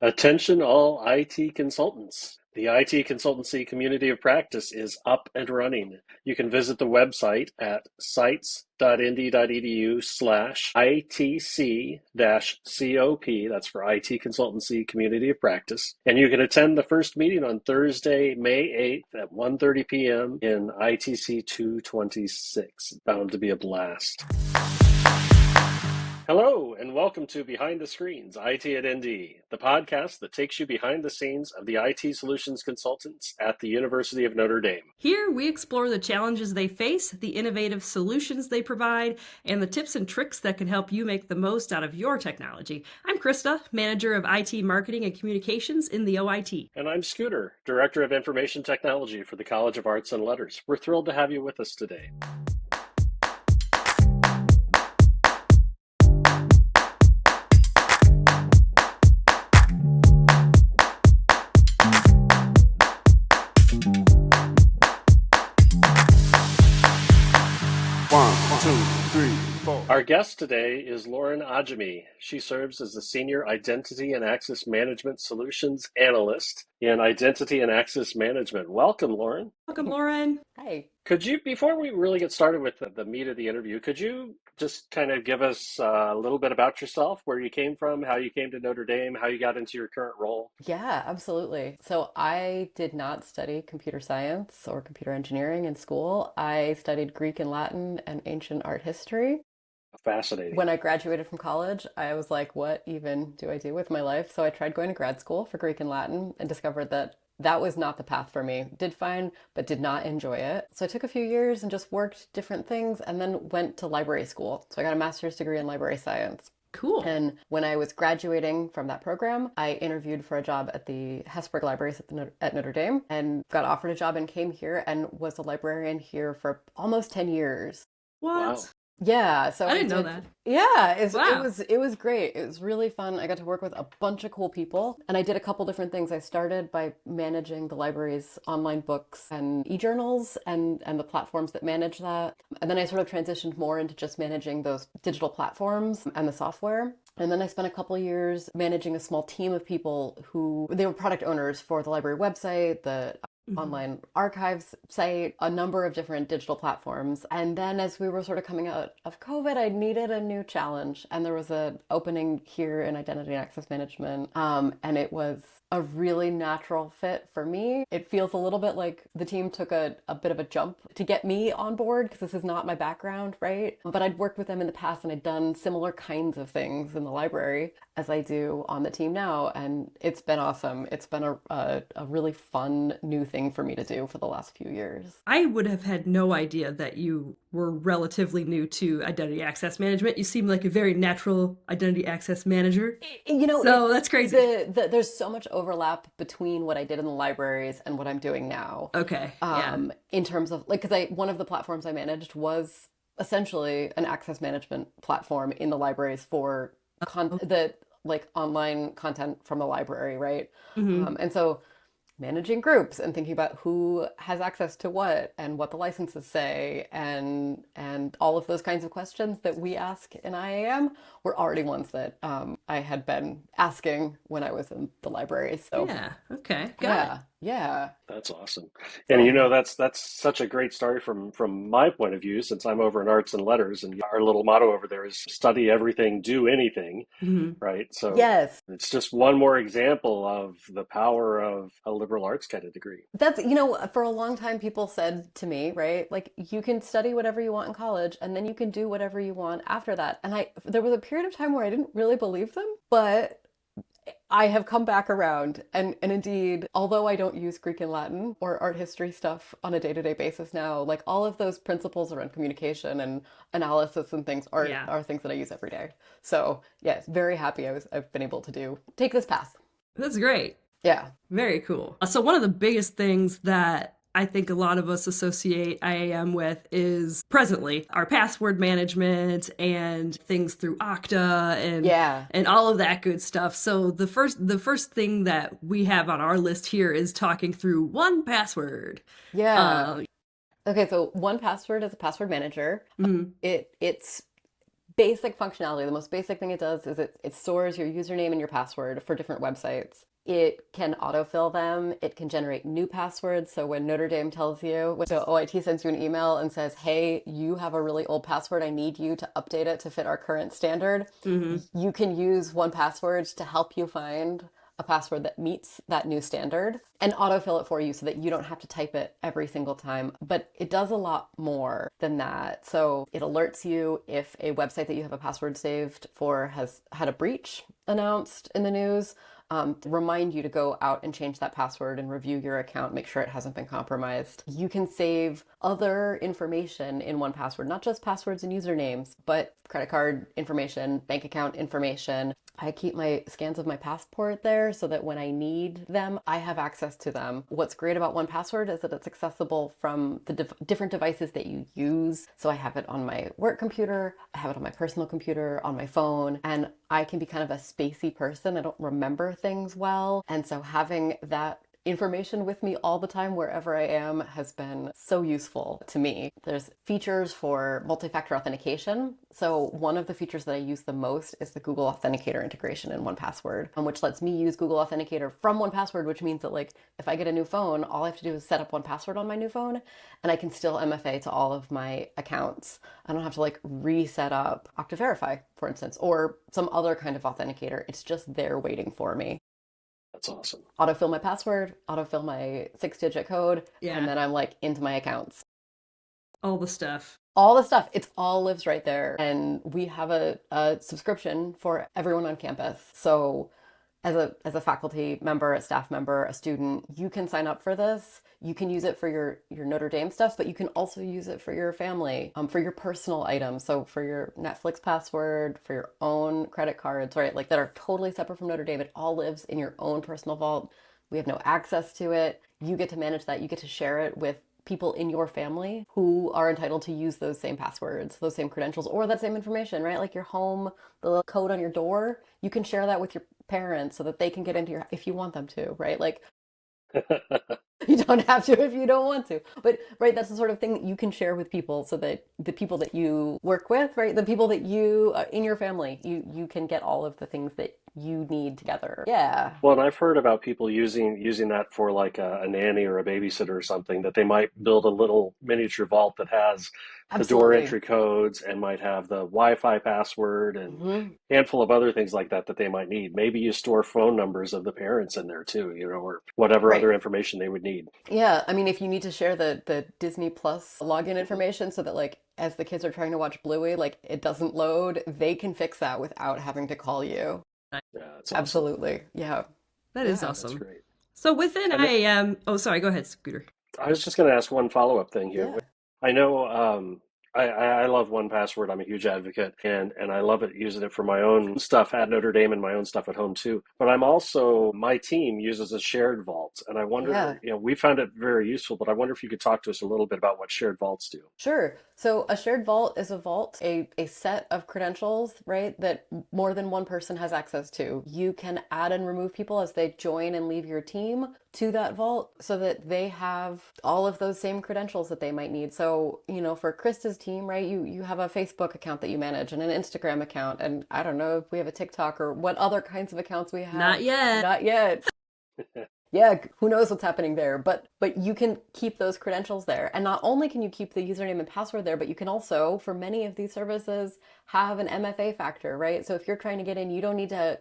Attention all IT consultants. The IT consultancy community of practice is up and running. You can visit the website at sites.indy.edu/ITC-COP, that's for IT Consultancy Community of Practice, and you can attend the first meeting on Thursday, May 8th at 1:30 p.m. in ITC 226. Bound to be a blast. Hello, and welcome to Behind the Screens, IT at ND, the podcast that takes you behind the scenes of the IT solutions consultants at the University of Notre Dame. Here, we explore the challenges they face, the innovative solutions they provide, and the tips and tricks that can help you make the most out of your technology. I'm Krista, Manager of IT Marketing and Communications in the OIT. And I'm Scooter, Director of Information Technology for the College of Arts and Letters. We're thrilled to have you with us today. Our guest today is Lauren Ajamie. She serves as the Senior Identity and Access Management Solutions Analyst in Identity and Access Management. Welcome, Lauren. Welcome, Lauren. Hi. Could you, before we really get started with the meat of the interview, could you just kind of give us a little bit about yourself, where you came from, how you came to Notre Dame, how you got into your current role? Yeah, absolutely. So I did not study computer science or computer engineering in school. I studied Greek and Latin and ancient art history. Fascinating. When I graduated from college, I was like, what even do I do with my life? So I tried going to grad school for Greek and Latin and discovered that that was not the path for me. Did fine, but did not enjoy it. So I took a few years and just worked different things and then went to library school. So I got a master's degree in library science. Cool. And when I was graduating from that program, I interviewed for a job at the Hesburgh Libraries at Notre Dame and got offered a job and came here and was a librarian here for almost 10 years. What? Wow. Yeah, so I didn't know that. Yeah, Wow. it was great. It was really fun. I got to work with a bunch of cool people, and I did a couple different things. I started by managing the library's online books and e-journals and the platforms that manage that. And then I sort of transitioned more into just managing those digital platforms and the software. And then I spent a couple years managing a small team of people who they were product owners for the library website, the online archives site, a number of different digital platforms. And then as we were sort of coming out of COVID, I needed a new challenge. And there was an opening here in identity and access management. And it was a really natural fit for me. It feels a little bit like the team took a bit of a jump to get me on board because this is not my background, right? But I'd worked with them in the past and I'd done similar kinds of things in the library as I do on the team now. And it's been awesome. It's been a really fun new thing for me to do for the last few years. I would have had no idea that you were relatively new to identity access management. You seem like a very natural identity access manager. You know, so that's crazy. There's so much overlap between what I did in the libraries and what I'm doing now. Okay. Yeah. In terms of like, because one of the platforms I managed was essentially an access management platform in the libraries for the like online content from the library, right? And so managing groups and thinking about who has access to what and what the licenses say and all of those kinds of questions that we ask in IAM were already ones that I had been asking when I was in the library. So yeah, okay, got it. Yeah. That's awesome. And you know, that's such a great story from my point of view, since I'm over in arts and letters, and our little motto over there is study everything, do anything, right? So yes, it's just one more example of the power of a liberal arts kind of degree. that's, you know, for a long time people said to me, right, like you can study whatever you want in college and then you can do whatever you want after that. And there was a period of time where I didn't really believe them, but I have come back around and indeed, although I don't use Greek and Latin or art history stuff on a day-to-day basis now, like all of those principles around communication and analysis and things are things that I use every day. So yes, very happy I've been able to take this path. That's great. Yeah. Very cool. So one of the biggest things that I think a lot of us associate IAM with is presently our password management and things through Okta and all of that good stuff. So the first thing that we have on our list here is talking through 1Password. Yeah. Okay, so 1Password is a password manager. It's basic functionality. The most basic thing it does is it stores your username and your password for different websites. It can autofill them. It can generate new passwords. So when Notre Dame tells you, when the OIT sends you an email and says, hey, you have a really old password, I need you to update it to fit our current standard, you can use 1Password to help you find a password that meets that new standard and autofill it for you so that you don't have to type it every single time. But it does a lot more than that. So it alerts you if a website that you have a password saved for has had a breach announced in the news. Remind you to go out and change that password and review your account, make sure it hasn't been compromised. You can save other information in 1Password, not just passwords and usernames, but credit card information, bank account information. I keep my scans of my passport there so that when I need them, I have access to them. What's great about 1Password is that it's accessible from the different devices that you use. So I have it on my work computer, I have it on my personal computer, on my phone, and I can be kind of a spacey person. I don't remember things well. And so having that information with me all the time wherever I am has been so useful to me. There's features for multifactor authentication. So one of the features that I use the most is the Google Authenticator integration in 1Password, which lets me use Google Authenticator from 1Password, which means that like if I get a new phone, all I have to do is set up 1Password on my new phone and I can still MFA to all of my accounts. I don't have to like reset up Okta Verify, for instance, or some other kind of authenticator. It's just there waiting for me. That's awesome. Autofill my password, autofill my 6-digit code, and then I'm like into my accounts. All the stuff. All the stuff. It all lives right there. And we have a subscription for everyone on campus. So as a faculty member, a staff member, a student, you can sign up for this. You can use it for your Notre Dame stuff, but you can also use it for your family, for your personal items. So for your Netflix password, for your own credit cards, right? Like that are totally separate from Notre Dame. It all lives in your own personal vault. We have no access to it. You get to manage that. You get to share it with people in your family who are entitled to use those same passwords, those same credentials, or that same information, right? Like your home, the little code on your door, you can share that with your parents so that they can get into your, if you want them to, right? Like you don't have to if you don't want to, but right, that's the sort of thing that you can share with people so that the people that you work with, right, the people that you in your family, you can get all of the things that you need together. Yeah. Well, and I've heard about people using that for like a nanny or a babysitter or something, that they might build a little miniature vault that has the door entry codes and might have the Wi-Fi password and a handful of other things like that they might need. Maybe you store phone numbers of the parents in there too, or whatever other information they would need. Yeah, I mean, if you need to share the Disney Plus login information so that like as the kids are trying to watch Bluey, like it doesn't load, they can fix that without having to call you. Yeah, that's absolutely. Awesome. Yeah. That is awesome. That's great. So within IAM, oh, sorry, go ahead, Scooter. I was just going to ask one follow-up thing here. Yeah. I know I love 1Password. I'm a huge advocate, and I love it, using it for my own stuff at Notre Dame and my own stuff at home too. But my team uses a shared vault, and I wonder, we found it very useful, but I wonder if you could talk to us a little bit about what shared vaults do. Sure. So a shared vault is a vault, a set of credentials, right, that more than one person has access to. You can add and remove people as they join and leave your team to that vault so that they have all of those same credentials that they might need. So, for Krista's team, right, you have a Facebook account that you manage and an Instagram account, and I don't know if we have a TikTok or what other kinds of accounts we have. Not yet. Not yet. Yeah, who knows what's happening there, but you can keep those credentials there. And not only can you keep the username and password there, but you can also, for many of these services, have an MFA factor, right? So if you're trying to get in, you don't need to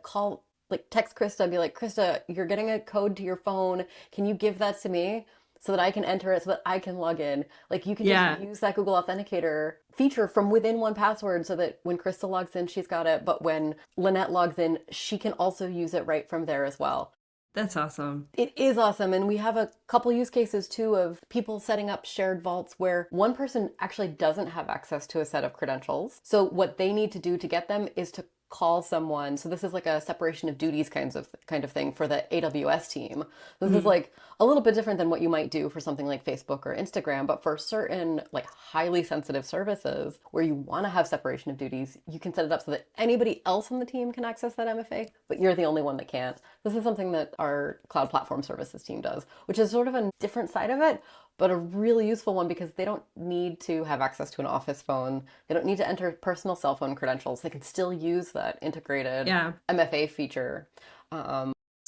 text Krista and be like, Krista, you're getting a code to your phone. Can you give that to me so that I can enter it so that I can log in? Like you can just use that Google Authenticator feature from within 1Password so that when Krista logs in, she's got it. But when Lynette logs in, she can also use it right from there as well. That's awesome. It is awesome. And we have a couple use cases too of people setting up shared vaults where one person actually doesn't have access to a set of credentials. So what they need to do to get them is to call someone. So this is like a separation of duties kind of thing for the AWS team. This is like a little bit different than what you might do for something like Facebook or Instagram, but for certain like highly sensitive services where you want to have separation of duties, you can set it up so that anybody else on the team can access that MFA, but you're the only one that can't. This is something that our cloud platform services team does, which is sort of a different side of it, but a really useful one because they don't need to have access to an office phone. They don't need to enter personal cell phone credentials. They can still use that integrated MFA feature.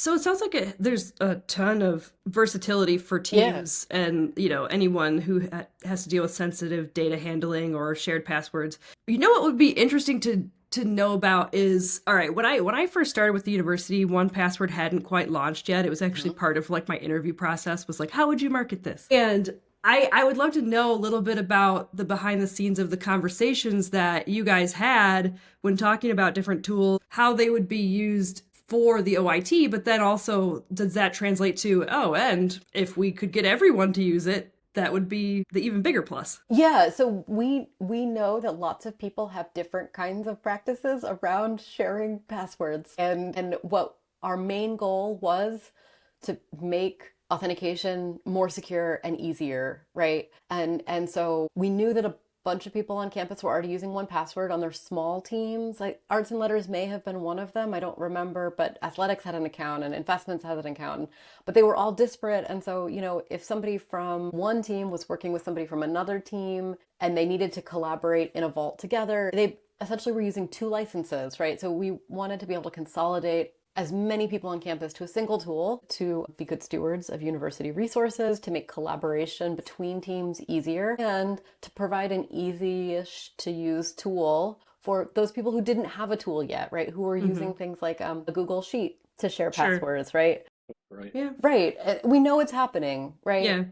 So it sounds like there's a ton of versatility for teams and, anyone who has to deal with sensitive data handling or shared passwords. What would be interesting to know about is, all right, when I first started with the university, 1Password hadn't quite launched yet. It was actually part of like my interview process was like, how would you market this? And I would love to know a little bit about the behind the scenes of the conversations that you guys had when talking about different tools, how they would be used for the OIT, but then also does that translate to, and if we could get everyone to use it, that would be the even bigger plus. Yeah, so we know that lots of people have different kinds of practices around sharing passwords. And what our main goal was to make authentication more secure and easier, right? And so we knew that a bunch of people on campus were already using 1Password on their small teams. Like arts and letters may have been one of them. I don't remember, but athletics had an account and investments had an account, but they were all disparate. And so, if somebody from one team was working with somebody from another team and they needed to collaborate in a vault together, they essentially were using two licenses, right? So we wanted to be able to consolidate as many people on campus to a single tool to be good stewards of university resources, to make collaboration between teams easier, and to provide an easy-ish to use tool for those people who didn't have a tool yet, right? Who were using things like a Google Sheet to share passwords, right? Right. Yeah. Right. We know it's happening, right? Yeah.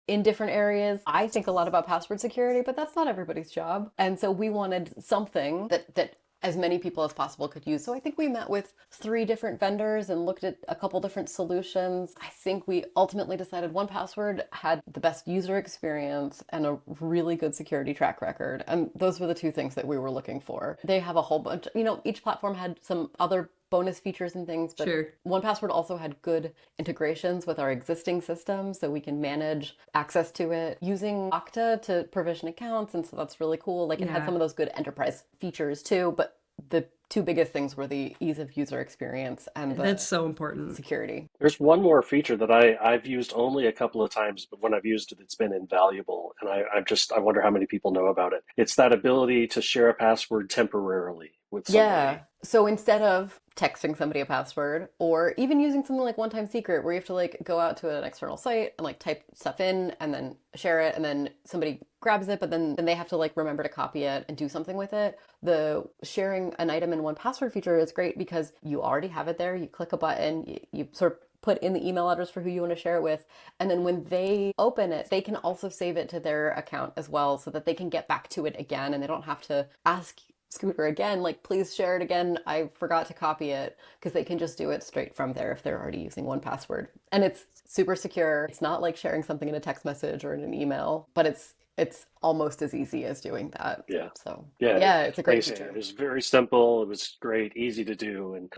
In different areas. I think a lot about password security, but that's not everybody's job. And so we wanted something that as many people as possible could use. So I think we met with 3 different vendors and looked at a couple different solutions. I think we ultimately decided 1Password had the best user experience and a really good security track record. And those were the 2 things that we were looking for. They have a whole bunch, each platform had some other bonus features and things, but 1Password also had good integrations with our existing systems, so we can manage access to it using Okta to provision accounts, and so that's really cool. Like it had some of those good enterprise features too, but the 2 biggest things were the ease of user experience and that's so important. Security. There's one more feature that I've used only a couple of times, but when I've used it, it's been invaluable. And I wonder how many people know about it. It's that ability to share a password temporarily with somebody. Yeah. So instead of texting somebody a password or even using something like one-time secret where you have to like go out to an external site and like type stuff in and then share it and then somebody grabs it, but then they have to like remember to copy it and do something with it. The sharing an item in 1Password feature is great because you already have it there. You click a button, you sort of put in the email address for who you want to share it with. And then when they open it, they can also save it to their account as well so that they can get back to it again and they don't have to ask Scooter again, like, please share it again. I forgot to copy it, because they can just do it straight from there if they're already using 1Password. And it's super secure. It's not like sharing something in a text message or in an email, but it's almost as easy as doing that. Yeah. So yeah, it's a great feature. It was very simple. It was great, easy to do, and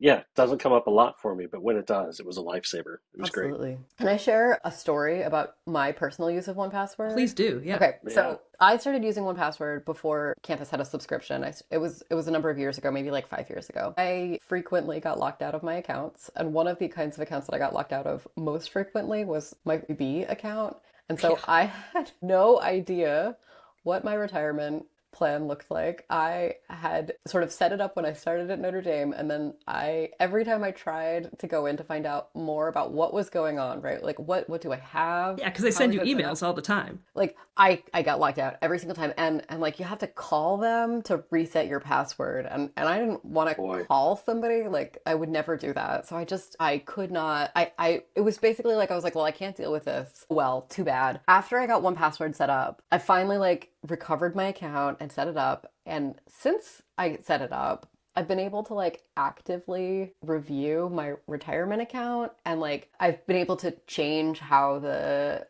it doesn't come up a lot for me, but when it does, it was a lifesaver. It was Absolutely. Great. Can I share a story about my personal use of 1Password? Please do. Yeah. Okay. So I started using 1Password before campus had a subscription. It was a number of years ago, maybe like 5 years ago. I frequently got locked out of my accounts, and one of the kinds of accounts that I got locked out of most frequently was my B account. And so I had no idea what my retirement plan looked like. I had sort of set it up when I started at Notre Dame, and then every time I tried to go in to find out more about what was going on, right? Like what do I have? Yeah, because they send you emails all the time. Like I got locked out every single time, and like you have to call them to reset your password, and I didn't want to call somebody. Like I would never do that. So I could not. It was basically like I was like, well, I can't deal with this. Well, too bad. After I got 1Password set up, I finally like recovered my account and set it up. And since I set it up, I've been able to like actively review my retirement account, and like I've been able to change how the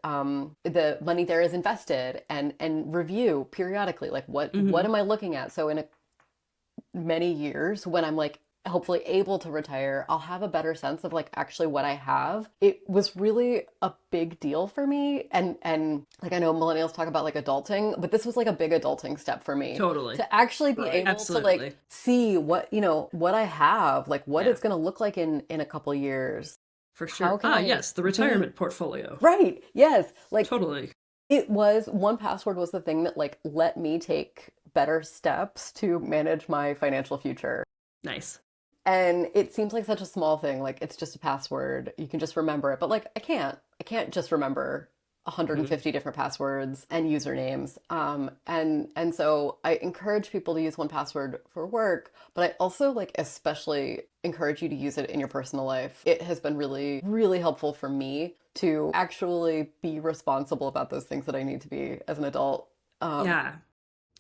money there is invested and review periodically like what am I looking at. So in many years when I'm like hopefully able to retire, I'll have a better sense of like actually what I have. It was really a big deal for me, and like I know millennials talk about like adulting, but this was like a big adulting step for me. Totally. To actually be able to like see what I have, like what it's going to look like in a couple years. For How sure. can I Yes, the be retirement portfolio. right? Yes, like Totally. it was 1Password was the thing that like let me take better steps to manage my financial future. Nice. And it seems like such a small thing, like it's just a password. You can just remember it. But like I can't just remember Mhm. 150 different passwords and usernames. And so I encourage people to use 1Password for work, but I also like especially encourage you to use it in your personal life. It has been really, really helpful for me to actually be responsible about those things that I need to be as an adult. Yeah.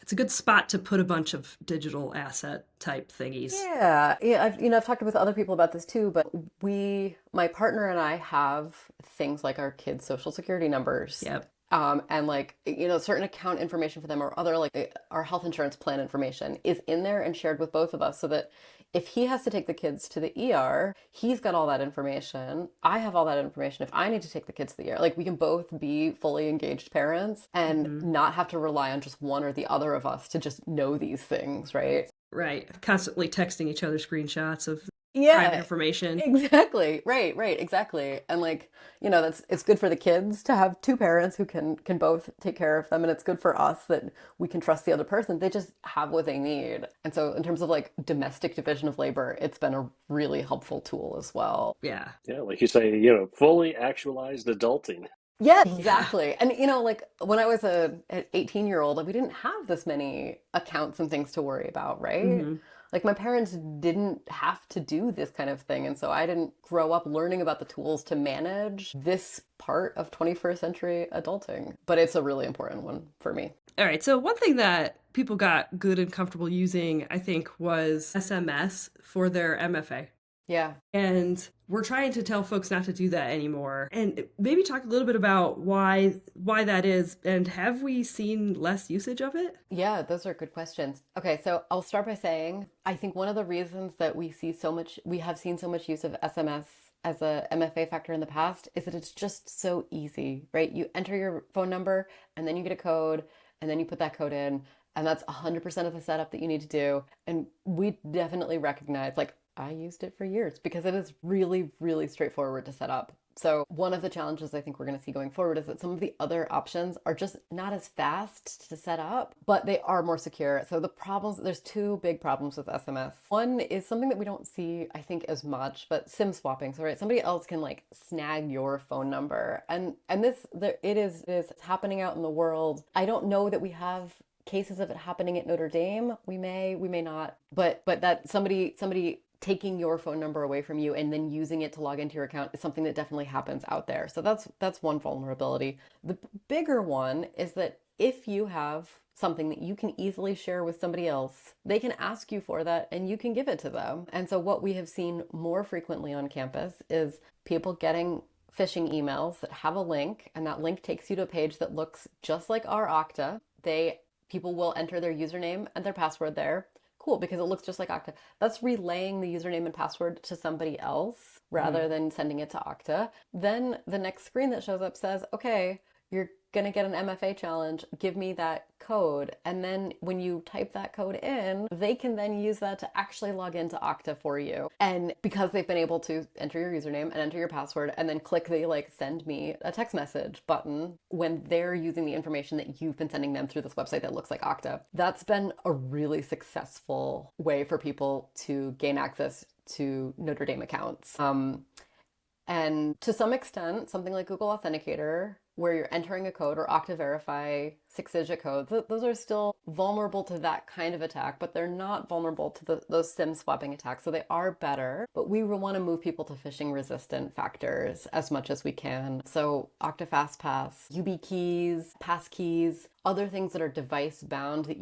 It's a good spot to put a bunch of digital asset type thingies. Yeah. I've talked with other people about this too, but my partner and I have things like our kids' social security numbers, Yep. and like, certain account information for them or other like our health insurance plan information is in there and shared with both of us so that if he has to take the kids to the ER, he's got all that information. I have all that information. If I need to take the kids to the ER, like we can both be fully engaged parents and Hmm. not have to rely on just one or the other of us to just know these things, right? Right. Constantly texting each other screenshots of private Yeah, information. exactly. Right, exactly. And like, it's good for the kids to have two parents who can both take care of them, and it's good for us that we can trust the other person. They just have what they need. And so in terms of like domestic division of labor, it's been a really helpful tool as well. Yeah. Yeah, like you say, fully actualized adulting. Yeah, Yeah. exactly. And like when I was an 18-year-old, we didn't have this many accounts and things to worry about, right? Hmm. Like my parents didn't have to do this kind of thing, and so I didn't grow up learning about the tools to manage this part of 21st century adulting. But it's a really important one for me. All right. So one thing that people got good and comfortable using, I think, was SMS for their MFA. Yeah. And we're trying to tell folks not to do that anymore. And maybe talk a little bit about why that is, and have we seen less usage of it? Yeah, those are good questions. Okay, so I'll start by saying I think one of the reasons that we have seen so much use of SMS as a MFA factor in the past is that it's just so easy, right? You enter your phone number and then you get a code and then you put that code in, and that's 100% of the setup that you need to do. And we definitely recognize, like, I used it for years because it is really, really straightforward to set up. So one of the challenges I think we're going to see going forward is that some of the other options are just not as fast to set up, but they are more secure. So there's two big problems with SMS. One is something that we don't see, I think, as much, but SIM swapping. So, right, somebody else can like snag your phone number, and it's happening out in the world. I don't know that we have cases of it happening at Notre Dame. We may not, but that somebody taking your phone number away from you and then using it to log into your account is something that definitely happens out there. So that's one vulnerability. The bigger one is that if you have something that you can easily share with somebody else, they can ask you for that and you can give it to them. And so what we have seen more frequently on campus is people getting phishing emails that have a link, and that link takes you to a page that looks just like our Okta. People will enter their username and their password there. Cool, because it looks just like Okta. That's relaying the username and password to somebody else rather than sending it to Okta. Then the next screen that shows up says, okay, you're going to get an MFA challenge. Give me that code. And then when you type that code in, they can then use that to actually log into Okta for you. And because they've been able to enter your username and enter your password and then click the like send me a text message button when they're using the information that you've been sending them through this website that looks like Okta. That's been a really successful way for people to gain access to Notre Dame accounts. And to some extent, something like Google Authenticator, where you're entering a code, or Okta Verify 6-digit codes, those are still vulnerable to that kind of attack, but they're not vulnerable to those SIM swapping attacks. So they are better, but we want to move people to phishing resistant factors as much as we can. So Okta FastPass, YubiKeys, passkeys, other things that are device bound that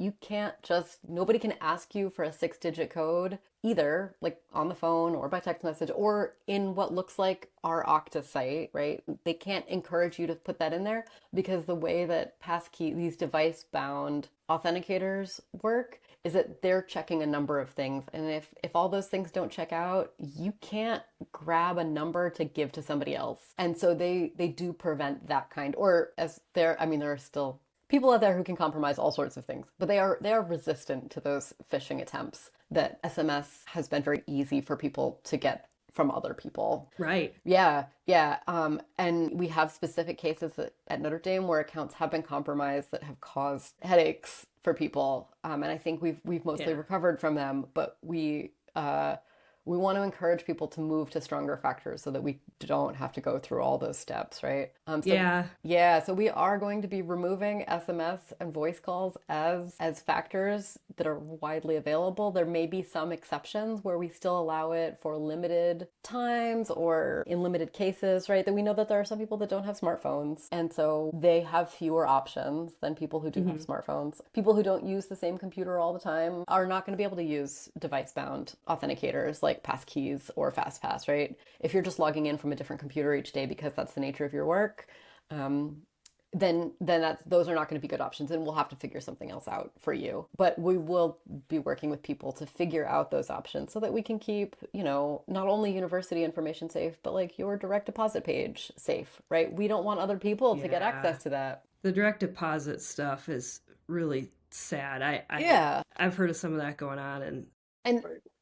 nobody can ask you for a 6-digit code either, like on the phone or by text message or in what looks like our Okta site, right? They can't encourage you to put that in there because the way that these device bound authenticators work is that they're checking a number of things. And if all those things don't check out, you can't grab a number to give to somebody else. And so they do prevent that kind, or there are still people out there who can compromise all sorts of things, but they are resistant to those phishing attempts that SMS has been very easy for people to get from other people. Right. Yeah. And we have specific cases at Notre Dame where accounts have been compromised that have caused headaches for people. And I think we've mostly recovered from them, but we want to encourage people to move to stronger factors so that we don't have to go through all those steps, right? So we are going to be removing SMS and voice calls as factors that are widely available. There may be some exceptions where we still allow it for limited times or in limited cases, right? That we know that there are some people that don't have smartphones, and so they have fewer options than people who do have smartphones. People who don't use the same computer all the time are not going to be able to use device-bound authenticators like passkeys or FastPass, right? If you're just logging in from a different computer each day because that's the nature of your work, then those are not going to be good options, and we'll have to figure something else out for you. But we will be working with people to figure out those options so that we can keep, not only university information safe, but like your direct deposit page safe, right? We don't want other people to get access to that. The direct deposit stuff is really sad. I've heard of some of that going on, and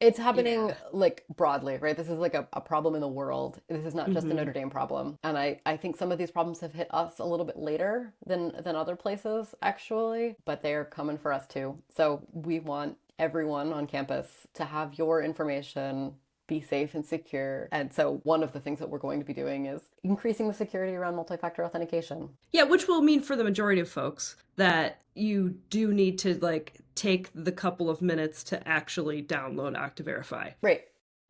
it's happening like broadly, right? This is like a problem in the world. This is not just a Notre Dame problem. And I think some of these problems have hit us a little bit later than other places, actually, but they're coming for us too. So we want everyone on campus to have your information be safe and secure. And so one of the things that we're going to be doing is increasing the security around multi-factor authentication. Yeah, which will mean for the majority of folks that you do need to take the couple of minutes to actually download Okta Verify.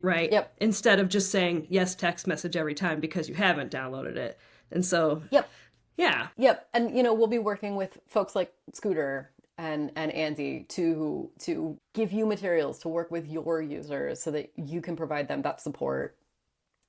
Right? Yep. Instead of just saying yes, text message every time because you haven't downloaded it. And so Yep. And we'll be working with folks like Scooter and Andy to give you materials to work with your users so that you can provide them that support.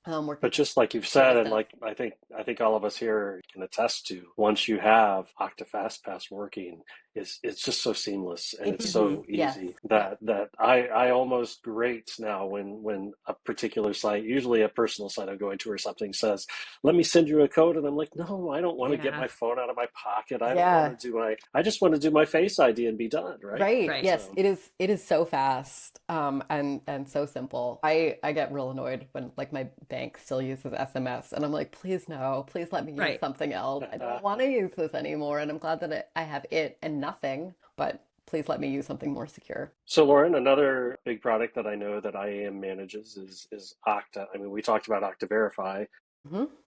But just like you've said, and like I think all of us here can attest to, once you have Okta FastPass working, it's just so seamless and it's so easy that I almost grate now when a particular site, usually a personal site I'm going to or something, says, "Let me send you a code," and I'm like, "No, I don't want to get my phone out of my pocket. I don't want to do I just want to do my Face ID and be done." Right. Yes, so. It is so fast and so simple. I get real annoyed when like my bank still uses SMS, and I'm like, please no, please let me use something else. I don't want to use this anymore, and I'm glad that I have it and nothing, but please let me use something more secure. So Lauren, another big product that I know that IAM manages is Okta. I mean, we talked about Okta Verify,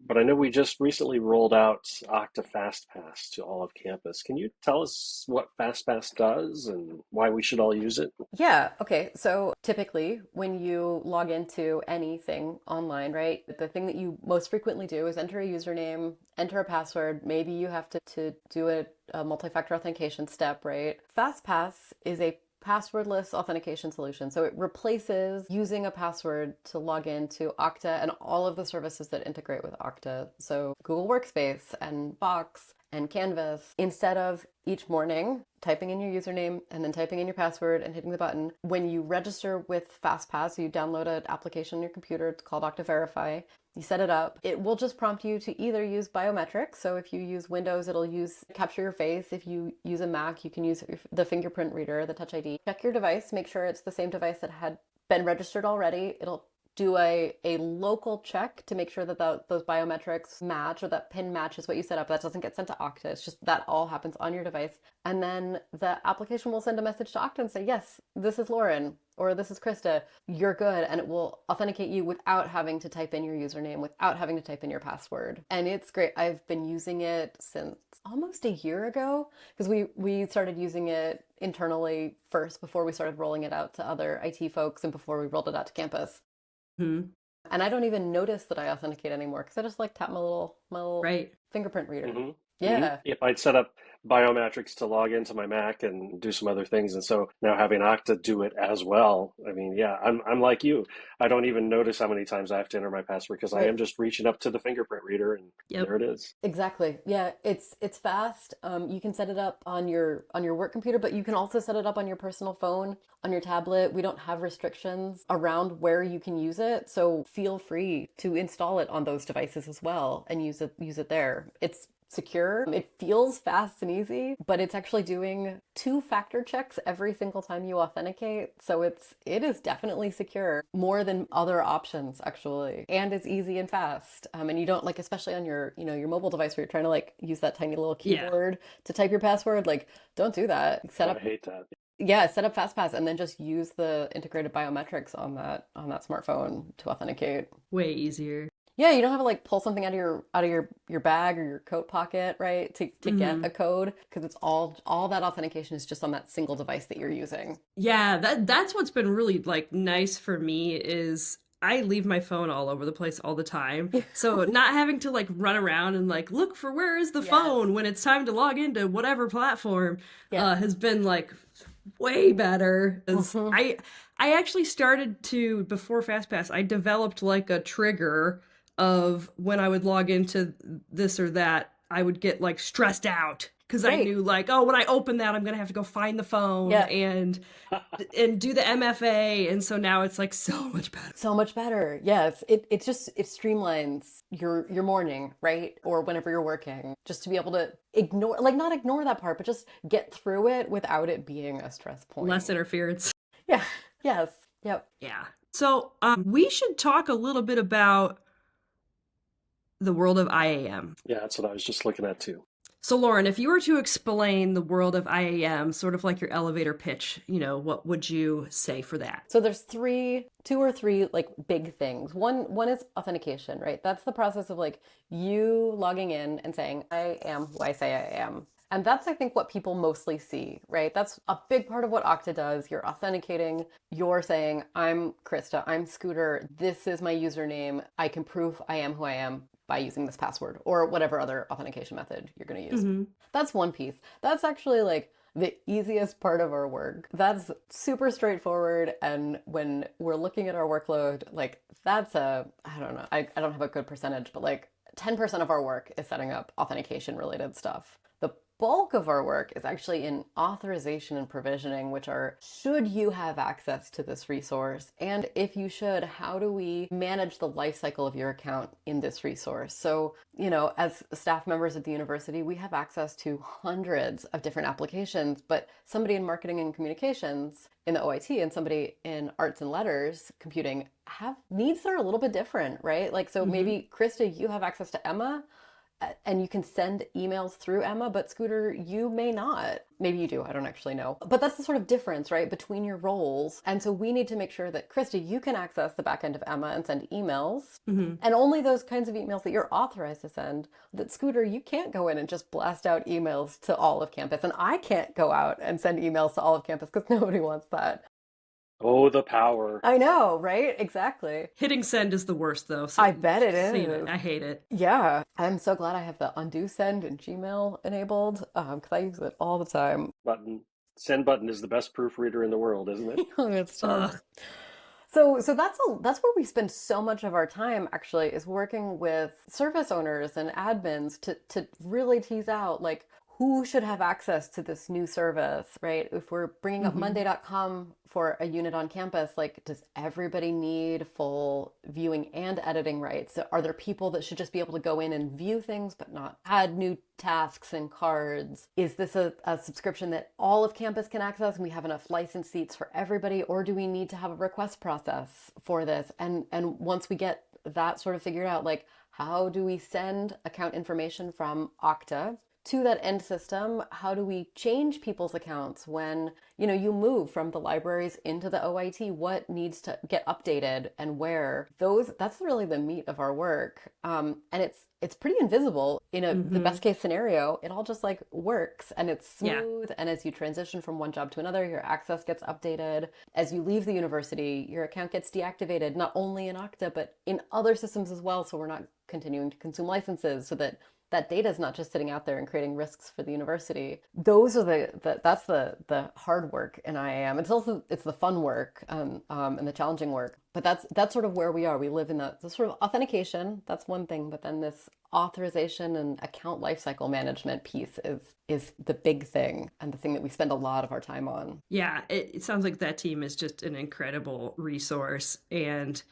but I know we just recently rolled out Okta FastPass to all of campus. Can you tell us what FastPass does and why we should all use it? Yeah. Okay. So typically when you log into anything online, right, the thing that you most frequently do is enter a username, enter a password. Maybe you have to do a multi-factor authentication step, right? FastPass is a passwordless authentication solution. So it replaces using a password to log into Okta and all of the services that integrate with Okta. So Google Workspace and Box and Canvas. Instead of each morning typing in your username and then typing in your password and hitting the button, when you register with FastPass, you download an application on your computer. It's called Okta Verify. You set it up. It will just prompt you to either use biometrics. So if you use Windows, it'll capture your face. If you use a Mac, you can use the fingerprint reader, the Touch ID. Check your device, make sure it's the same device that had been registered already. It'll do a local check to make sure that those biometrics match, or that PIN matches what you set up. That doesn't get sent to Okta. It's just that all happens on your device. And then the application will send a message to Okta and say, yes, this is Lauren, or this is Krista, you're good. And it will authenticate you without having to type in your username, without having to type in your password. And it's great. I've been using it since almost a year ago, because we started using it internally first before we started rolling it out to other IT folks and before we rolled it out to campus. And I don't even notice that I authenticate anymore because I just tap my little fingerprint reader. Yeah. If I'd set up biometrics to log into my Mac and do some other things, and so now having Okta do it as well. I mean, I'm like you. I don't even notice how many times I have to enter my password because I am just reaching up to the fingerprint reader and there it is. Exactly. Yeah, it's fast. You can set it up on your work computer, but you can also set it up on your personal phone, on your tablet. We don't have restrictions around where you can use it, so feel free to install it on those devices as well and use it there. It's secure. It feels fast and easy, but it's actually doing 2-factor checks every single time you authenticate. So it is definitely secure, more than other options actually, and it's easy and fast. And you don't, like, especially on your, your mobile device where you're trying to like use that tiny little keyboard to type your password, like, don't do that. I hate that. Yeah, set up FastPass and then just use the integrated biometrics on that smartphone to authenticate. Way easier. Yeah, you don't have to like pull something out of your bag or your coat pocket, right? To get a code, because it's all that authentication is just on that single device that you're using. Yeah, that's what's been really like nice for me is I leave my phone all over the place all the time. So not having to like run around and like look for where is the phone when it's time to log into whatever platform has been like way better. I actually started to, before FastPass, I developed like a trigger of when I would log into this or that, I would get like stressed out because I knew like, oh, when I open that, I'm going to have to go find the phone and do the MFA. And so now it's like so much better. So much better. Yes. It streamlines your morning, right? Or whenever you're working, just to be able to ignore, like not ignore that part, but just get through it without it being a stress point. Less interference. Yeah. Yes. Yep. Yeah. So we should talk a little bit about the world of IAM. Yeah, that's what I was just looking at too. So Lauren, if you were to explain the world of IAM, sort of like your elevator pitch, what would you say for that? So there's two or three like big things. One is authentication, right? That's the process of like you logging in and saying, I am who I say I am. And that's, I think, what people mostly see, right? That's a big part of what Okta does. You're authenticating, you're saying, I'm Krista, I'm Scooter, this is my username, I can prove I am who I am by using this password or whatever other authentication method you're going to use. That's one piece. That's actually like the easiest part of our work. That's super straightforward. And when we're looking at our workload, like that's I don't know, I don't have a good percentage, but like 10% of our work is setting up authentication related stuff. The bulk of our work is actually in authorization and provisioning, which are, should you have access to this resource? And if you should, how do we manage the life cycle of your account in this resource? So, as staff members at the university, we have access to hundreds of different applications, but somebody in marketing and communications in the OIT and somebody in arts and letters computing have needs that are a little bit different, right? Like, so maybe Krista, you have access to Emma, and you can send emails through Emma, but Scooter, you may not. Maybe you do, I don't actually know. But that's the sort of difference, right, between your roles. And so we need to make sure that, Krista, you can access the back end of Emma and send emails, and only those kinds of emails that you're authorized to send. That, Scooter, you can't go in and just blast out emails to all of campus. And I can't go out and send emails to all of campus because nobody wants that. Oh, the power. I know, right? Exactly. Hitting send is the worst, though. So I bet it is. I hate it. Yeah. I'm so glad I have the undo send in Gmail enabled because I use it all the time. Send button is the best proofreader in the world, isn't it? It's tough. So that's where we spend so much of our time actually, is working with service owners and admins to really tease out like who should have access to this new service, right? If we're bringing up Monday.com for a unit on campus, like, does everybody need full viewing and editing rights? So are there people that should just be able to go in and view things but not add new tasks and cards? Is this a subscription that all of campus can access and we have enough license seats for everybody? Or do we need to have a request process for this? And once we get that sort of figured out, like, how do we send account information from Okta to that end system? How do we change people's accounts when, you move from the libraries into the OIT? What needs to get updated and where? That's really the meat of our work. And it's pretty invisible in the best case scenario. It all just like works and it's smooth. Yeah. And as you transition from one job to another, your access gets updated. As you leave the university, your account gets deactivated, not only in Okta, but in other systems as well. So we're not continuing to consume licenses, so that data is not just sitting out there and creating risks for the university. Those are that's the hard work in IAM. It's the fun work and the challenging work. But that's sort of where we are. We live in the sort of authentication. That's one thing, but then this authorization and account lifecycle management piece is the big thing and the thing that we spend a lot of our time on. Yeah, it sounds like that team is just an incredible resource, and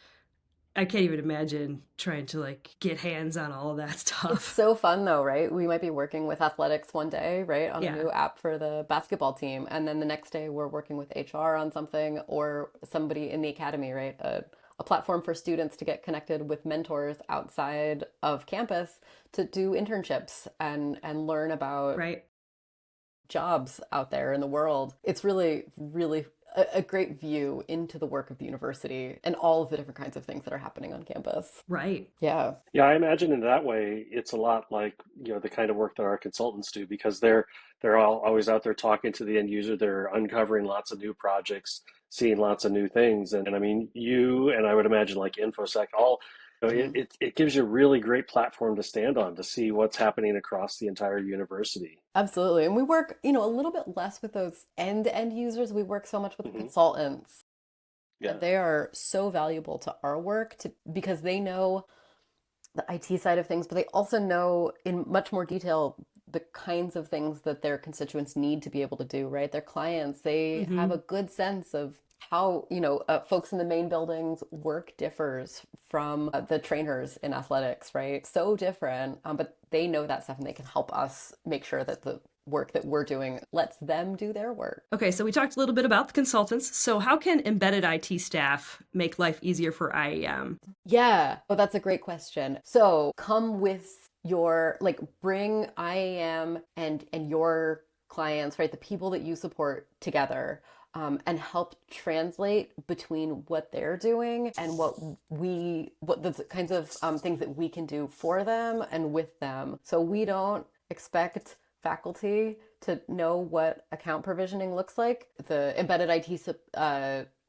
I can't even imagine trying to like get hands on all of that stuff. It's so fun though, right? We might be working with athletics one day, right, on a Yeah. new app for the basketball team, and then the next day we're working with HR on something, or somebody in the academy, right? A platform for students to get connected with mentors outside of campus to do internships and learn about Right. jobs out there in the world. It's really, really a great view into the work of the university and all of the different kinds of things that are happening on campus. Right. Yeah. Yeah, I imagine in that way, it's a lot like, the kind of work that our consultants do because they're all always out there talking to the end user. They're uncovering lots of new projects, seeing lots of new things. And I mean, you and I would imagine like InfoSec, all it gives you a really great platform to stand on to see what's happening across the entire university. Absolutely. And we work, a little bit less with those end users. We work so much with the Hmm. consultants Yeah. that they are so valuable to our work because they know the IT side of things, but they also know in much more detail the kinds of things that their constituents need to be able to do, right? Their clients, they have a good sense of how, folks in the main buildings work differs from the trainers in athletics, right? So different, but they know that stuff and they can help us make sure that the work that we're doing lets them do their work. Okay, so we talked a little bit about the consultants. So how can embedded IT staff make life easier for IAM? Yeah, oh, that's a great question. So come with bring IAM and your clients, right, the people that you support together, and help translate between what they're doing and what the kinds of things that we can do for them and with them. So we don't expect faculty to know what account provisioning looks like. The embedded IT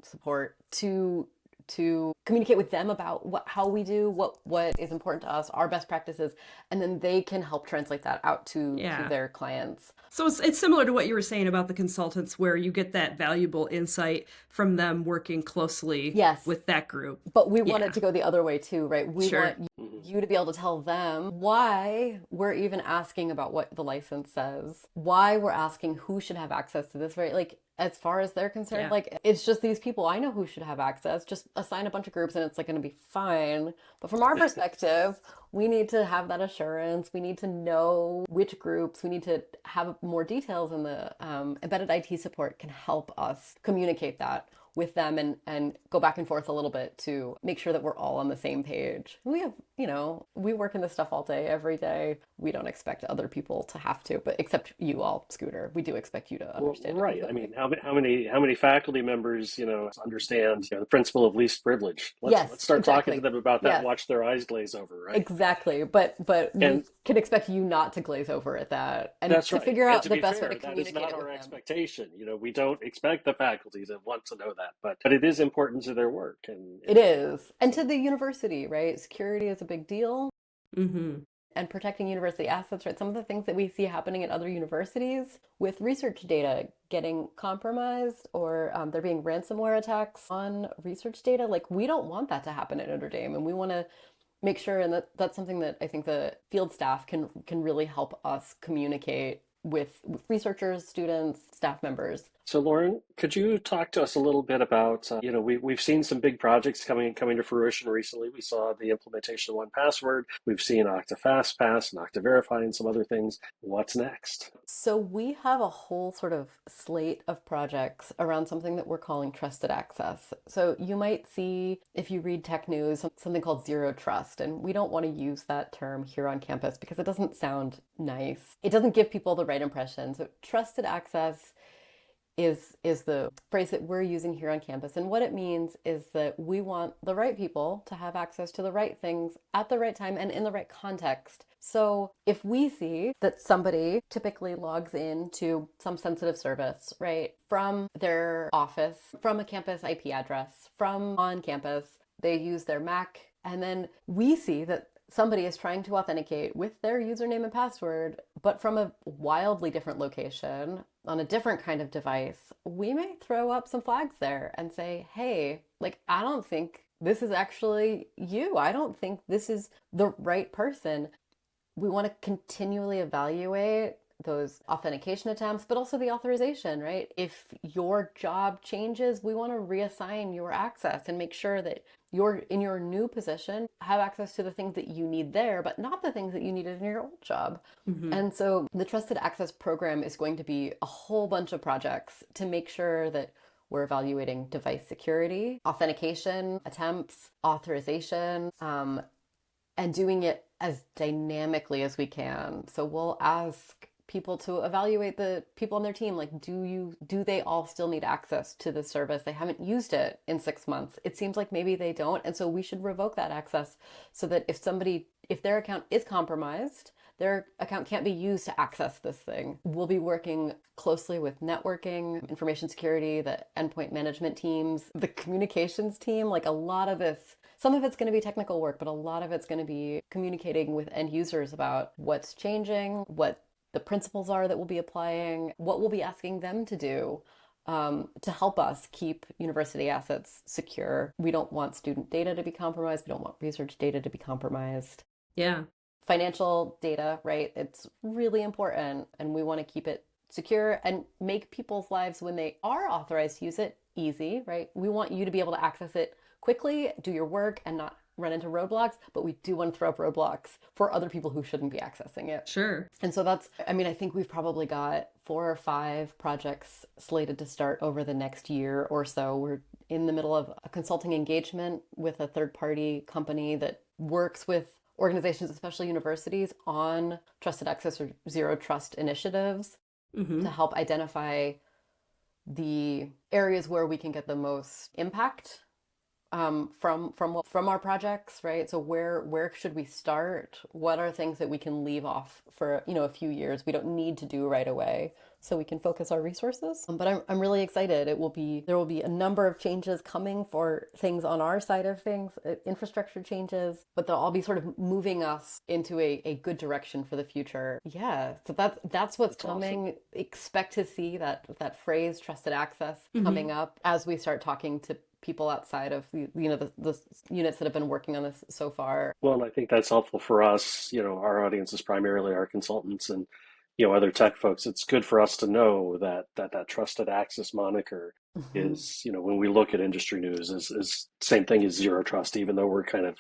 support to communicate with them about how we do what is important to us, our best practices, and then they can help translate that out to their clients. So it's similar to what you were saying about the consultants, where you get that valuable insight from them working closely with that group. But we want it to go the other way too, right? We want Mm-hmm. you to be able to tell them why we're even asking about what the license says, why we're asking who should have access to this, right? Like, as far as they're concerned, like, it's just these people. I know who should have access. Just assign a bunch of groups and it's like going to be fine. But from our perspective, we need to have that assurance. We need to know which groups. We need to have more details, and the embedded IT support can help us communicate that with them and go back and forth a little bit to make sure that we're all on the same page. We have, we work in this stuff all day, every day. We don't expect other people to have to, but except you all, Scooter, we do expect you to understand. Well, right. I mean, how many faculty members, understand the principle of least privilege? Let's start talking to them about that. And watch their eyes glaze over, right? Exactly. But we can expect you not to glaze over at that, and that's to right. figure out the best fair, way to communicate. That is not our expectation. We don't expect the faculty to want to know that, but it is important to their work, and it is, and to the university, right? Security is a big deal. Mm-hmm. And protecting university assets, right? Some of the things that we see happening at other universities with research data getting compromised, or there being ransomware attacks on research data, like, we don't want that to happen at Notre Dame, and we want to make sure, and that's something that I think the field staff can really help us communicate with researchers, students, staff members. So, Lauren, could you talk to us a little bit about, we've seen some big projects coming to fruition recently. We saw the implementation of 1Password. We've seen Okta FastPass and Okta Verify and some other things. What's next? So we have a whole sort of slate of projects around something that we're calling trusted access. So you might see, if you read tech news, something called zero trust. And we don't want to use that term here on campus because it doesn't sound nice. It doesn't give people the right impression. So trusted access is the phrase that we're using here on campus. And what it means is that we want the right people to have access to the right things at the right time and in the right context. So if we see that somebody typically logs in to some sensitive service, right, from their office, from a campus IP address, from on campus, they use their Mac, and then we see that somebody is trying to authenticate with their username and password, but from a wildly different location on a different kind of device, we may throw up some flags there and say, hey, like, I don't think this is actually you. I don't think this is the right person. We want to continually evaluate those authentication attempts, but also the authorization, right? If your job changes, we want to reassign your access and make sure that you're in your new position, have access to the things that you need there, but not the things that you needed in your old job. And so the Trusted Access program is going to be a whole bunch of projects to make sure that we're evaluating device security, authentication attempts, authorization, and doing it as dynamically as we can. So we'll ask people to evaluate the people on their team, like, do they all still need access to the service? They haven't used it in 6 months. It seems like maybe they don't, and so we should revoke that access so that if their account is compromised, their account can't be used to access this thing. We'll be working closely with networking, information security, the endpoint management teams, the communications team. Like, a lot of this, some of it's going to be technical work, but a lot of it's going to be communicating with end users about what's changing, what the principles are that we'll be applying, what we'll be asking them to do to help us keep university assets secure. We don't want student data to be compromised. We don't want research data to be compromised. Yeah. Financial data, right? It's really important, and we want to keep it secure and make people's lives when they are authorized to use it easy, right? We want you to be able to access it quickly, do your work, and not run into roadblocks, but we do want to throw up roadblocks for other people who shouldn't be accessing it. Sure. And so I think we've probably got 4 or 5 projects slated to start over the next year or so. We're in the middle of a consulting engagement with a third-party company that works with organizations, especially universities, on trusted access or zero trust initiatives to help identify the areas where we can get the most impact from our projects, right? So where should we start? What are things that we can leave off for a few years? We don't need to do right away, so we can focus our resources. But I'm really excited. There will be a number of changes coming for things on our side of things, infrastructure changes, but they'll all be sort of moving us into a good direction for the future. Yeah, so that's what's coming. Awesome. Expect to see that phrase trusted access coming up as we start talking to people outside of the units that have been working on this so far. Well, and I think that's helpful for us. Our audience is primarily our consultants and other tech folks. It's good for us to know that trusted access moniker is, when we look at industry news, is same thing as zero trust, even though we're kind of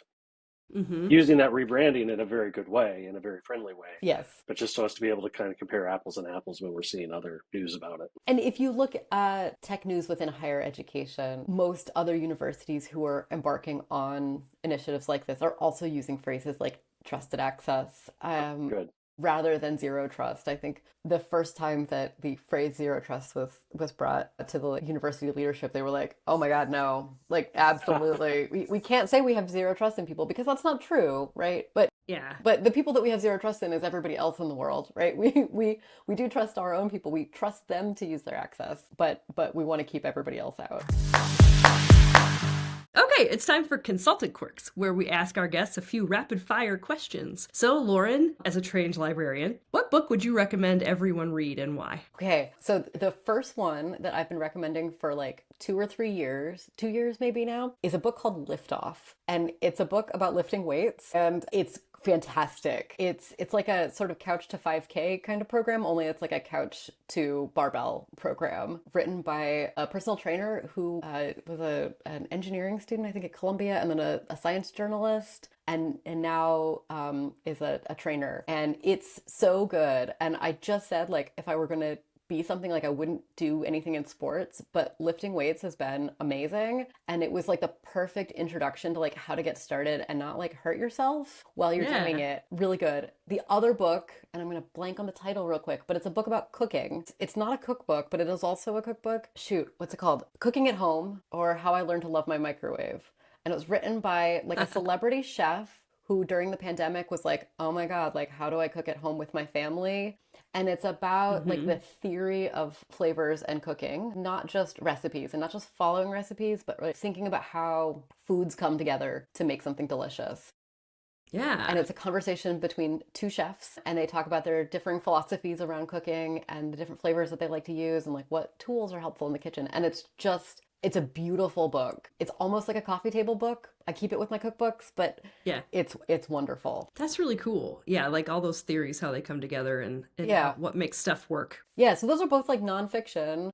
using that rebranding in a very good way, in a very friendly way. Yes. But just so as to be able to kind of compare apples and apples when we're seeing other news about it. And if you look at tech news within higher education, most other universities who are embarking on initiatives like this are also using phrases like trusted access. Good. Rather than zero trust. I think the first time that the phrase zero trust was brought to the university leadership, they were like, oh my God, no, like, absolutely. we can't say we have zero trust in people because that's not true, right? But the people that we have zero trust in is everybody else in the world, right? We do trust our own people. We trust them to use their access, but we want to keep everybody else out. Okay, it's time for Consultant Quirks, where we ask our guests a few rapid-fire questions. So, Lauren, as a trained librarian, what book would you recommend everyone read and why? Okay, so the first one that I've been recommending for like 2 or 3 years, 2 years maybe now, is a book called Lift Off. And it's a book about lifting weights, and it's fantastic. It's like a sort of couch to 5K kind of program, only it's like a couch to barbell program written by a personal trainer who was an engineering student, I think, at Columbia, and then a science journalist, and now is a trainer. And it's so good. And I just said, like, if I were going to be something, like, I wouldn't do anything in sports, but lifting weights has been amazing. And it was like the perfect introduction to like how to get started and not like hurt yourself while you're doing it. Really good. The other book, and I'm going to blank on the title real quick, but it's a book about cooking. It's not a cookbook, but it is also a cookbook. Shoot, what's it called? Cooking at Home, or How I Learned to Love My Microwave. And it was written by like a celebrity chef who during the pandemic was like, oh my God, like, how do I cook at home with my family? And it's about like the theory of flavors and cooking, not just recipes and not just following recipes, but really thinking about how foods come together to make something delicious. Yeah. And it's a conversation between 2 chefs, and they talk about their differing philosophies around cooking and the different flavors that they like to use and like what tools are helpful in the kitchen. And it's just It's a beautiful book. It's almost like a coffee table book. I keep it with my cookbooks, but yeah, it's wonderful. That's really cool. Yeah, like all those theories, how they come together and what makes stuff work. Yeah, so those are both like nonfiction.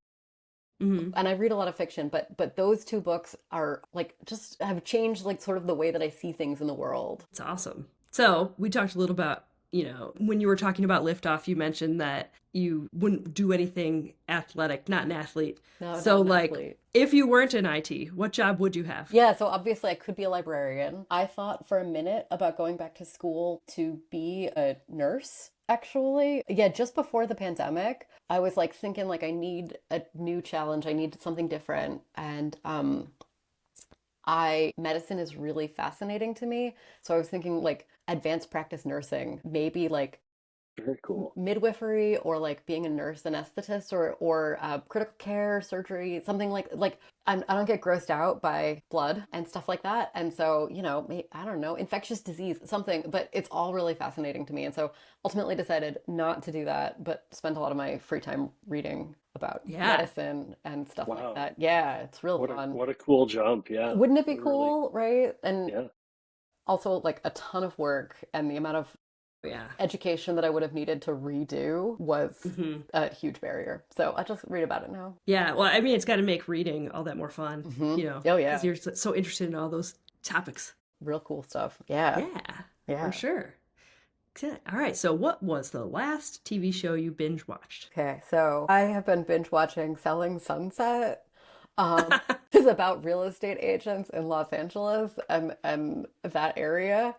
Mm-hmm. And I read a lot of fiction, but those two books are like just have changed like sort of the way that I see things in the world. It's awesome. So we talked a little about, when you were talking about Liftoff, you mentioned that you wouldn't do anything athletic, not an athlete. No, so not an like athlete. If you weren't in IT, what job would you have? Yeah, so obviously I could be a librarian. I thought for a minute about going back to school to be a nurse. Actually, yeah, just before the pandemic, I was like thinking like I need a new challenge. I need something different. And medicine is really fascinating to me. So I was thinking like advanced practice nursing, maybe like very cool midwifery or like being a nurse anesthetist or critical care surgery, something like I don't get grossed out by blood and stuff like that. And so, I don't know, infectious disease, something, but it's all really fascinating to me. And so ultimately decided not to do that, but spent a lot of my free time reading about medicine and stuff like that. Yeah, it's real fun. What a cool jump. Yeah. Wouldn't it be cool, right? And also like a ton of work, and the amount of education that I would have needed to redo was a huge barrier. So I just read about it now. Yeah, well, I mean, it's got to make reading all that more fun, Oh, yeah. Because you're so interested in all those topics. Real cool stuff. Yeah. Yeah, for sure. All right, so what was the last TV show you binge watched? Okay, so I have been binge watching Selling Sunset. It's about real estate agents in Los Angeles and that area.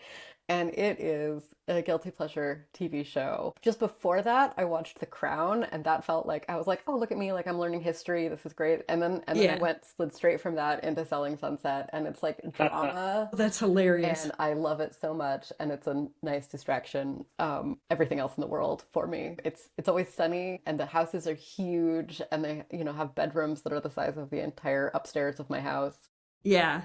And it is a guilty pleasure TV show. Just before that, I watched The Crown, and that felt like, I was like, oh, look at me, like I'm learning history, this is great. And then I slid straight from that into Selling Sunset, and it's like drama. That's hilarious. And I love it so much, and it's a nice distraction. Everything else in the world for me. It's always sunny, and the houses are huge, and they, have bedrooms that are the size of the entire upstairs of my house. Yeah.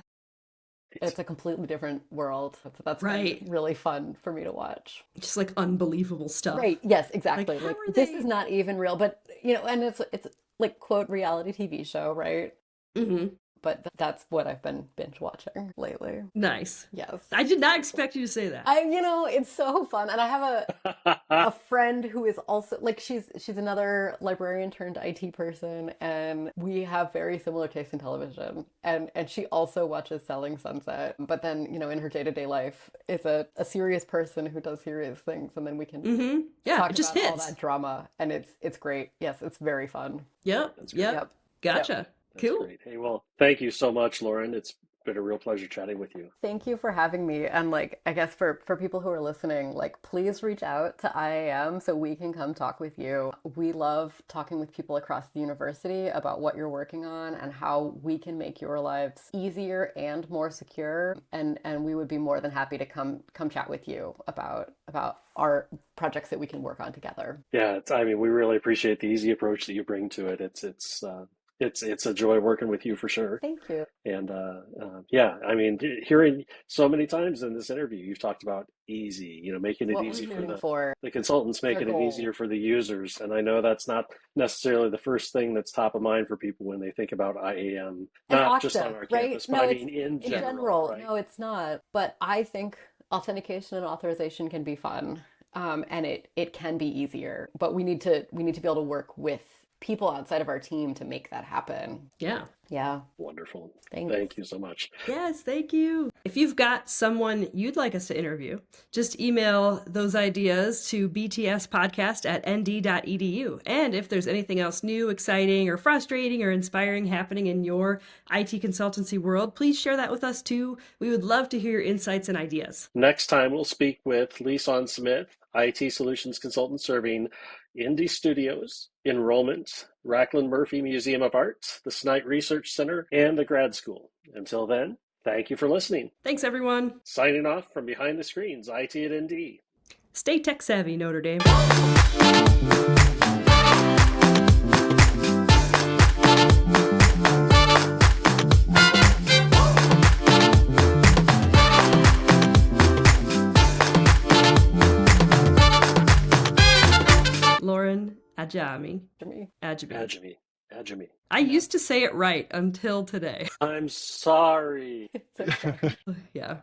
It's a completely different world. That's right. Really fun for me to watch. Just like unbelievable stuff. Right. Yes, exactly. Like this is not even real, but and it's like quote reality TV show, right? Mm-hmm. But that's what I've been binge watching lately. Nice. Yes. I did not expect you to say that. It's so fun. And I have a friend who is also like, she's another librarian turned IT person, and we have very similar tastes in television. And she also watches Selling Sunset, but then, in her day-to-day life is a serious person who does serious things. And then we can talk about all that drama. And it's great. Yes, it's very fun. Yep. Gotcha. That's cool. Great. Hey, well, thank you so much, Lauren. It's been a real pleasure chatting with you. Thank you for having me. And I guess for people who are listening, please reach out to IAM so we can come talk with you. We love talking with people across the university about what you're working on and how we can make your lives easier and more secure. And we would be more than happy to come chat with you about our projects that we can work on together. Yeah, we really appreciate the easy approach that you bring to it. It's a joy working with you for sure. Thank you. And hearing so many times in this interview, you've talked about easy, making it easy for the consultants, making it easier for the users. And I know that's not necessarily the first thing that's top of mind for people when they think about IAM, not Okta, just on our campus, but in general. Right? No, it's not. But I think authentication and authorization can be fun. And it can be easier, but we need to be able to work with people outside of our team to make that happen. Yeah. Wonderful. Thank you so much. Yes, thank you. If you've got someone you'd like us to interview, just email those ideas to btspodcast@nd.edu. And if there's anything else new, exciting, or frustrating, or inspiring happening in your IT consultancy world, please share that with us too. We would love to hear your insights and ideas. Next time we'll speak with Lisan Smith, IT Solutions Consultant serving Indie Studios, Enrollment, Racklin Murphy Museum of Art, the Snite Research Center, and the Grad School. Until then, thank you for listening. Thanks, everyone. Signing off from behind the screens, IT at ND. Stay tech savvy, Notre Dame. Lauren Ajamie. Ajamie. I used to say it right until today. I'm sorry. It's okay. Yeah.